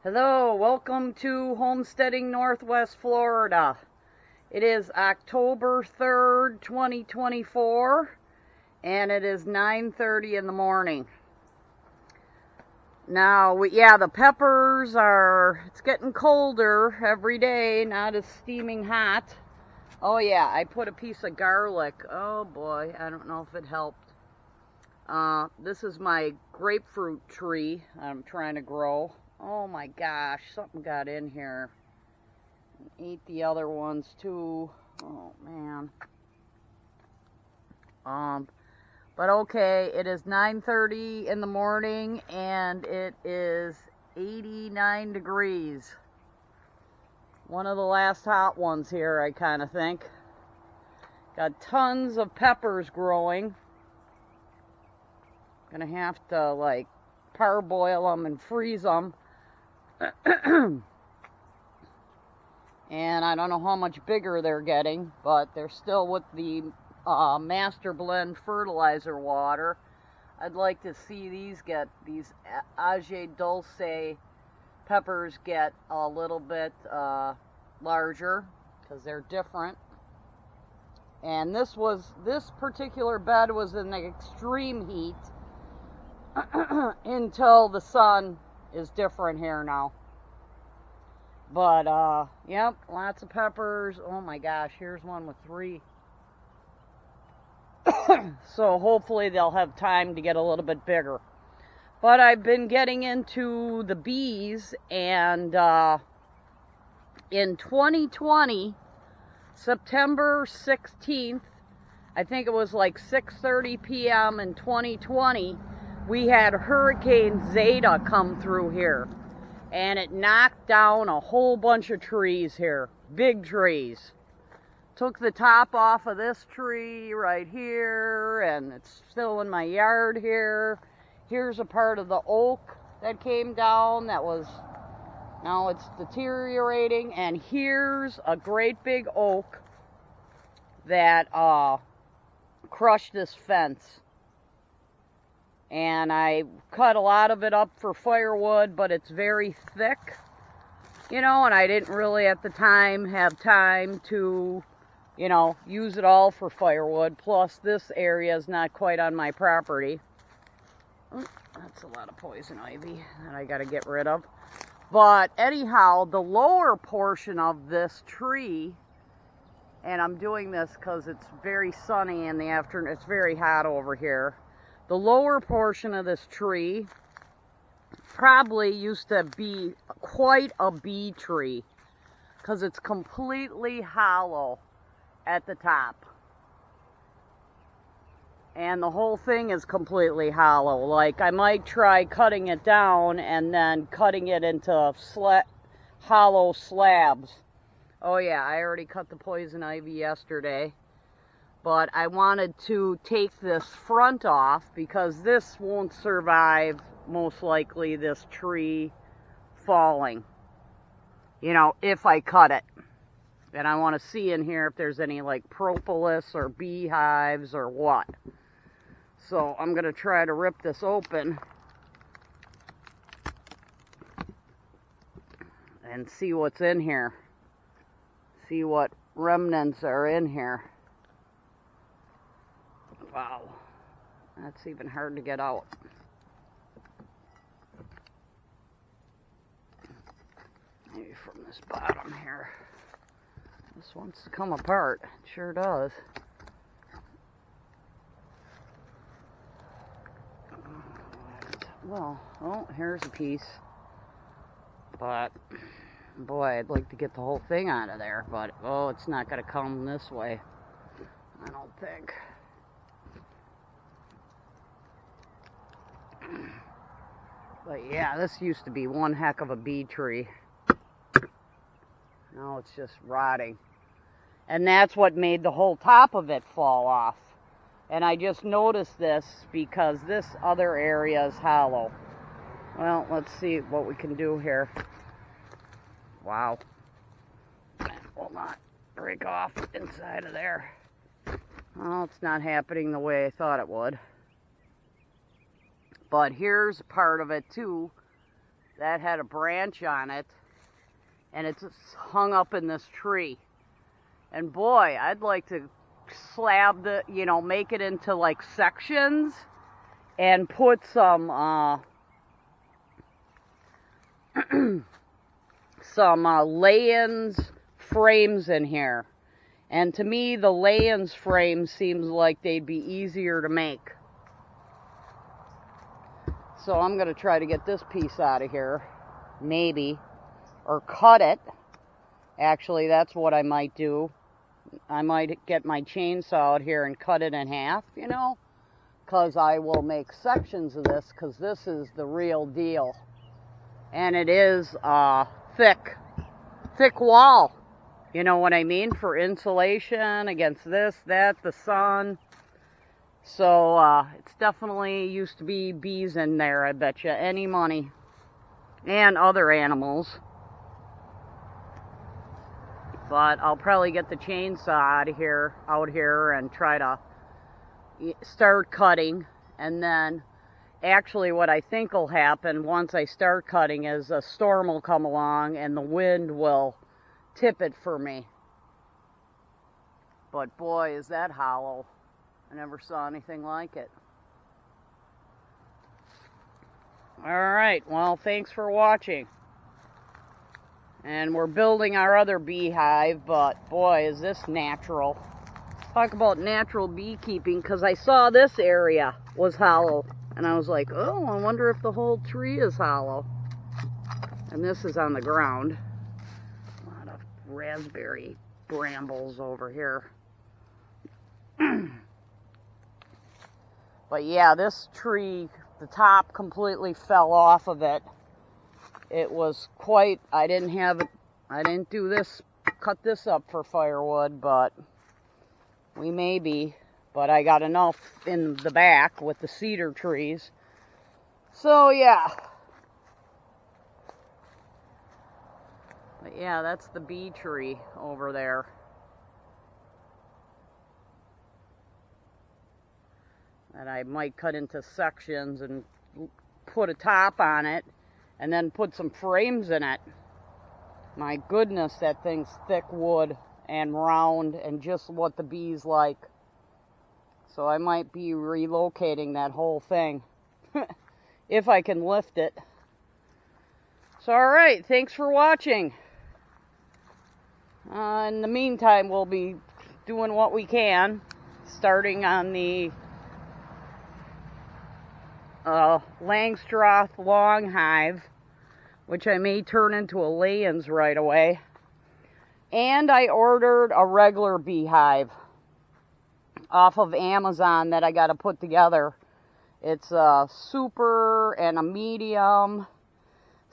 Hello, welcome to Homesteading Northwest Florida. It is October 3rd, 2024, and it is 9:30 in the morning. Now, the peppers it's getting colder every day, not as steaming hot. Oh yeah, I put a piece of garlic. Oh boy, I don't know if it helped. This is my grapefruit tree I'm trying to grow. Oh my gosh, something got in here. Ate the other ones too. Oh man. But okay, it is 9:30 in the morning and it is 89 degrees. One of the last hot ones here, I kind of think. Got tons of peppers growing. Gonna have to parboil them and freeze them. And I don't know how much bigger they're getting, but they're still with the Master Blend fertilizer water. I'd like to see these Aji Dulce peppers get a little bit larger because they're different. And this particular bed was in the extreme heat until the sun is different here now. But yep, lots of peppers. Oh my gosh, here's one with 3. So hopefully they'll have time to get a little bit bigger. But I've been getting into the bees, and in 2020, September 16th, I think it was like 6:30 p.m. in 2020, we had Hurricane Zeta come through here. And it knocked down a whole bunch of trees here. Big trees. Took the top off of this tree right here, and it's still in my yard here. Here's a part of the oak that came down now it's deteriorating. And here's a great big oak that crushed this fence. And I cut a lot of it up for firewood, but it's very thick, and I didn't really at the time have time to, use it all for firewood. Plus, this area is not quite on my property. That's a lot of poison ivy that I got to get rid of. But anyhow, the lower portion of this tree, and I'm doing this because it's very sunny in the afternoon. It's very hot over here. The lower portion of this tree probably used to be quite a bee tree because it's completely hollow at the top. And the whole thing is completely hollow. I might try cutting it down and then cutting it into hollow slabs. Oh yeah, I already cut the poison ivy yesterday. But I wanted to take this front off because this won't survive, most likely, this tree falling, if I cut it. And I want to see in here if there's any propolis or beehives or what. So I'm going to try to rip this open and see what's in here. See what remnants are in here. Wow, that's even hard to get out. Maybe from this bottom here. This wants to come apart. It sure does. Well, oh, here's a piece. But, boy, I'd like to get the whole thing out of there. But, oh, it's not going to come this way, I don't think. But yeah, this used to be one heck of a bee tree. Now it's just rotting. And that's what made the whole top of it fall off. And I just noticed this because this other area is hollow. Well, let's see what we can do here. Wow. That will not break off inside of there. Well, it's not happening the way I thought it would. But here's part of it too that had a branch on it, and it's hung up in this tree. And boy, I'd like to slab the, make it into like sections and put some some lay-ins frames in here. And to me, the lay-ins frames seems like they'd be easier to make. So I'm going to try to get this piece out of here, maybe, or cut it. Actually, that's what I might do. I might get my chainsaw out here and cut it in half, because I will make sections of this, because this is the real deal. And it is thick wall, you know what I mean, for insulation against this, that, the sun. So it's definitely used to be bees in there, I bet you, any money, and other animals. But I'll probably get the chainsaw out here and try to start cutting. And then actually what I think will happen once I start cutting is a storm will come along and the wind will tip it for me. But boy, is that hollow. I never saw anything like it. Alright, well, thanks for watching. And we're building our other beehive, but boy, is this natural. Talk about natural beekeeping, because I saw this area was hollow. And I was like, oh, I wonder if the whole tree is hollow. And this is on the ground. A lot of raspberry brambles over here. But yeah, this tree, the top completely fell off of it. It was quite, I didn't do this, cut this up for firewood, but we may be. But I got enough in the back with the cedar trees. So yeah. But yeah, that's the bee tree over there. And I might cut into sections and put a top on it and then put some frames in it. My goodness, that thing's thick wood and round and just what the bees like. So I might be relocating that whole thing if I can lift it. So alright, thanks for watching. In the meantime, we'll be doing what we can, starting on the Langstroth long hive, which I may turn into a lay-ins right away. And I ordered a regular beehive off of Amazon that I got to put together. It's a super and a medium